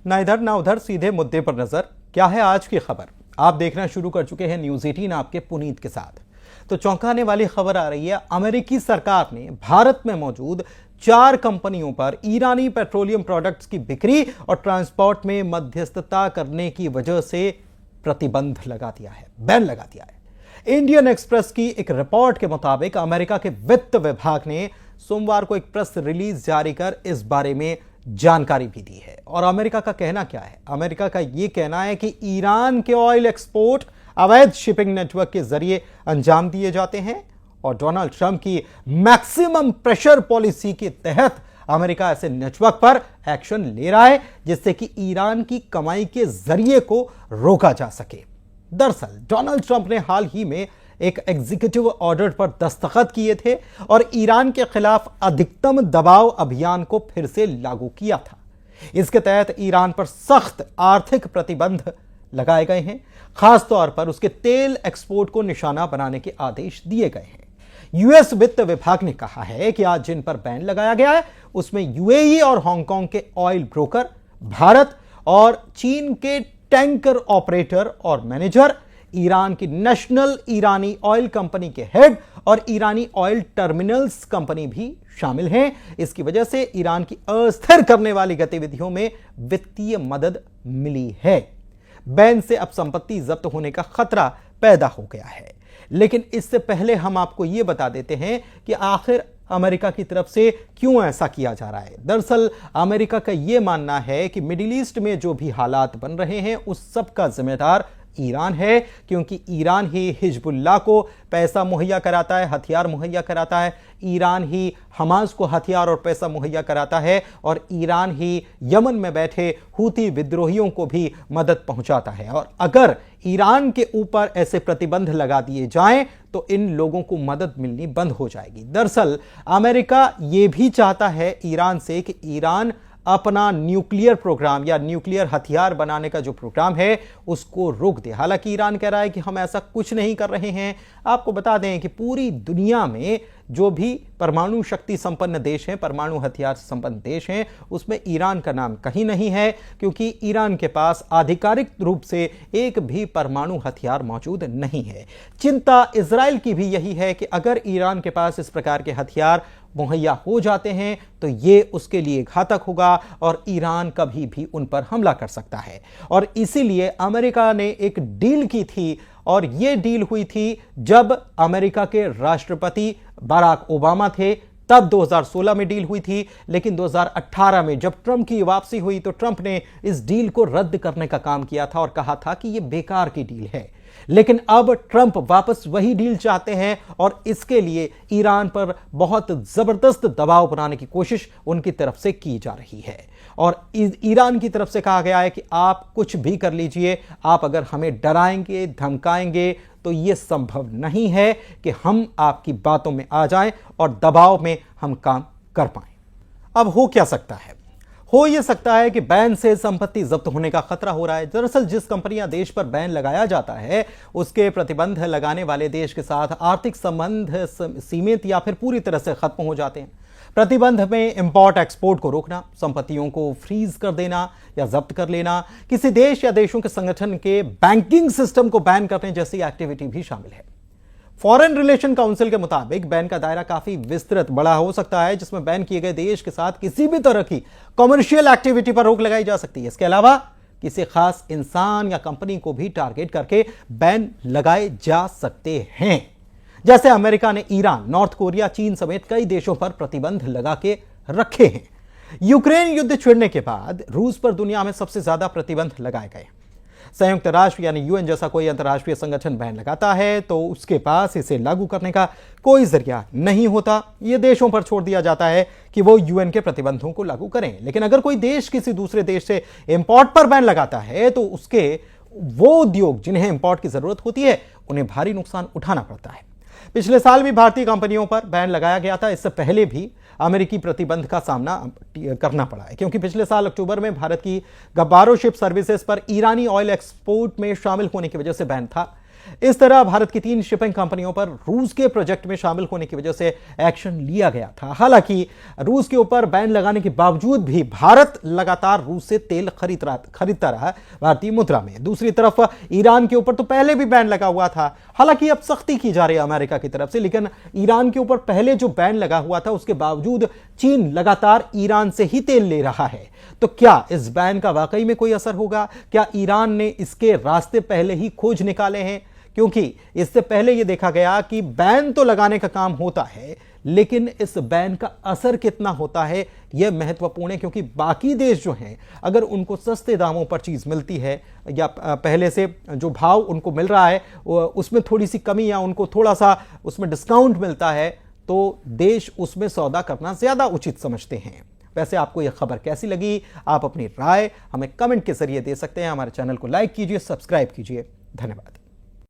ना इधर ना उधर, सीधे मुद्दे पर नजर। क्या है आज की खबर? आप देखना शुरू कर चुके हैं न्यूज 18 आपके पुनीत के साथ। तो चौंकाने वाली खबर आ रही है, अमेरिकी सरकार ने भारत में मौजूद 4 कंपनियों पर ईरानी पेट्रोलियम प्रोडक्ट्स की बिक्री और ट्रांसपोर्ट में मध्यस्थता करने की वजह से प्रतिबंध लगा दिया है, बैन लगा दिया है। इंडियन एक्सप्रेस की एक रिपोर्ट के मुताबिक अमेरिका के वित्त विभाग ने सोमवार को एक प्रेस रिलीज जारी कर इस बारे में जानकारी भी दी है। और अमेरिका का कहना क्या है? अमेरिका का यह कहना है कि ईरान के ऑयल एक्सपोर्ट अवैध शिपिंग नेटवर्क के जरिए अंजाम दिए जाते हैं और डोनाल्ड ट्रंप की मैक्सिमम प्रेशर पॉलिसी के तहत अमेरिका ऐसे नेटवर्क पर एक्शन ले रहा है जिससे कि ईरान की कमाई के जरिए को रोका जा सके। दरअसल डोनाल्ड ट्रंप ने हाल ही में एक एग्जीक्यूटिव ऑर्डर पर दस्तखत किए थे और ईरान के खिलाफ अधिकतम दबाव अभियान को फिर से लागू किया था। इसके तहत ईरान पर सख्त आर्थिक प्रतिबंध लगाए गए हैं, खासतौर पर उसके तेल एक्सपोर्ट को निशाना बनाने के आदेश दिए गए हैं। यूएस वित्त विभाग ने कहा है कि आज जिन पर बैन लगाया गया है उसमें यूएई और हांगकांग के ऑयल ब्रोकर, भारत और चीन के टैंकर ऑपरेटर और मैनेजर, ईरान की नेशनल ईरानी ऑयल कंपनी के हेड और ईरानी ऑयल टर्मिनल्स कंपनी भी शामिल हैं। इसकी वजह से ईरान की अस्थिर करने वाली गतिविधियों में वित्तीय मदद मिली है। बैन से अब संपत्ति जब्त होने का खतरा पैदा हो गया है। लेकिन इससे पहले हम आपको यह बता देते हैं कि आखिर अमेरिका की तरफ से क्यों ऐसा किया जा रहा है। दरअसल अमेरिका का यह मानना है कि मिडिल ईस्ट में जो भी हालात बन रहे हैं उस सब का जिम्मेदार ईरान है, क्योंकि ईरान ही हिजबुल्लाह को पैसा मुहैया कराता है, हथियार मुहैया कराता है। ईरान ही हमास को हथियार और पैसा मुहैया कराता है और ईरान ही यमन में बैठे हूती विद्रोहियों को भी मदद पहुंचाता है। और अगर ईरान के ऊपर ऐसे प्रतिबंध लगा दिए जाएं तो इन लोगों को मदद मिलनी बंद हो जाएगी। दरअसल अमेरिका यह भी चाहता है ईरान से कि ईरान अपना न्यूक्लियर प्रोग्राम या न्यूक्लियर हथियार बनाने का जो प्रोग्राम है उसको रोक दे। हालांकि ईरान कह रहा है कि हम ऐसा कुछ नहीं कर रहे हैं। आपको बता दें कि पूरी दुनिया में जो भी परमाणु शक्ति संपन्न देश हैं, परमाणु हथियार संपन्न देश हैं, उसमें ईरान का नाम कहीं नहीं है, क्योंकि ईरान के पास आधिकारिक रूप से एक भी परमाणु हथियार मौजूद नहीं है। चिंता इजराइल की भी यही है कि अगर ईरान के पास इस प्रकार के हथियार मुहैया हो जाते हैं तो ये उसके लिए घातक होगा और ईरान कभी भी उन पर हमला कर सकता है। और इसीलिए अमेरिका ने एक डील की थी और यह डील हुई थी जब अमेरिका के राष्ट्रपति बराक ओबामा थे, तब 2016 में डील हुई थी। लेकिन 2018 में जब ट्रंप की वापसी हुई तो ट्रंप ने इस डील को रद्द करने का काम किया था और कहा था कि यह बेकार की डील है। लेकिन अब ट्रंप वापस वही डील चाहते हैं और इसके लिए ईरान पर बहुत जबरदस्त दबाव बनाने की कोशिश उनकी तरफ से की जा रही है। और ईरान की तरफ से कहा गया है कि आप कुछ भी कर लीजिए, आप अगर हमें डराएंगे, धमकाएंगे तो यह संभव नहीं है कि हम आपकी बातों में आ जाएं और दबाव में हम काम कर पाएं। अब हो क्या सकता है? हो यह सकता है कि बैन से संपत्ति जब्त होने का खतरा हो रहा है। दरअसल जिस कंपनियां देश पर बैन लगाया जाता है उसके प्रतिबंध लगाने वाले देश के साथ आर्थिक संबंध सीमित या फिर पूरी तरह से खत्म हो जाते हैं। प्रतिबंध में इंपोर्ट एक्सपोर्ट को रोकना, संपत्तियों को फ्रीज कर देना या जब्त कर लेना, किसी देश या देशों के संगठन के बैंकिंग सिस्टम को बैन करने जैसी एक्टिविटी भी शामिल है। फॉरेन रिलेशन काउंसिल के मुताबिक बैन का दायरा काफी विस्तृत बड़ा हो सकता है, जिसमें बैन किए गए देश के साथ किसी भी तरह की कमर्शियल एक्टिविटी पर रोक लगाई जा सकती है। इसके अलावा किसी खास इंसान या कंपनी को भी टारगेट करके बैन लगाए जा सकते हैं। जैसे अमेरिका ने ईरान, नॉर्थ कोरिया, चीन समेत कई देशों पर प्रतिबंध लगा के रखे हैं। यूक्रेन युद्ध छिड़ने के बाद रूस पर दुनिया में सबसे ज्यादा प्रतिबंध लगाए गए। संयुक्त राष्ट्र यानी यूएन जैसा कोई अंतर्राष्ट्रीय संगठन बैन लगाता है तो उसके पास इसे लागू करने का कोई जरिया नहीं होता। यह देशों पर छोड़ दिया जाता है कि वो यूएन के प्रतिबंधों को लागू करें। लेकिन अगर कोई देश किसी दूसरे देश से इंपोर्ट पर बैन लगाता है तो उसके वो उद्योग जिन्हें इंपोर्ट की जरूरत होती है उन्हें भारी नुकसान उठाना पड़ता है। पिछले साल भी भारतीय कंपनियों पर बैन लगाया गया था। इससे पहले भी अमेरिकी प्रतिबंध का सामना करना पड़ा है, क्योंकि पिछले साल अक्टूबर में भारत की गब्बारो शिप सर्विसेज पर ईरानी ऑयल एक्सपोर्ट में शामिल होने की वजह से बैन था। इस तरह भारत की 3 शिपिंग कंपनियों पर रूस के प्रोजेक्ट में शामिल होने की वजह से एक्शन लिया गया था। हालांकि रूस के ऊपर बैन लगाने के बावजूद भी भारत लगातार रूस से तेल खरीदता रहा भारतीय मुद्रा में। दूसरी तरफ ईरान के ऊपर तो पहले भी बैन लगा हुआ था, हालांकि अब सख्ती की जा रही है अमेरिका की तरफ से, लेकिन ईरान के ऊपर पहले जो बैन लगा हुआ था उसके बावजूद चीन लगातार ईरान से ही तेल ले रहा है। तो क्या इस बैन का वाकई में कोई असर होगा? क्या ईरान ने इसके रास्ते पहले ही खोज निकाले हैं? क्योंकि इससे पहले यह देखा गया कि बैन तो लगाने का काम होता है, लेकिन इस बैन का असर कितना होता है यह महत्वपूर्ण है, क्योंकि बाकी देश जो हैं अगर उनको सस्ते दामों पर चीज मिलती है या पहले से जो भाव उनको मिल रहा है उसमें थोड़ी सी कमी या उनको थोड़ा सा उसमें डिस्काउंट मिलता है, तो देश उसमें सौदा करना ज्यादा उचित समझते हैं। वैसे आपको यह खबर कैसी लगी? आप अपनी राय हमें कमेंट के जरिए दे सकते हैं। हमारे चैनल को लाइक कीजिए, सब्सक्राइब कीजिए। धन्यवाद।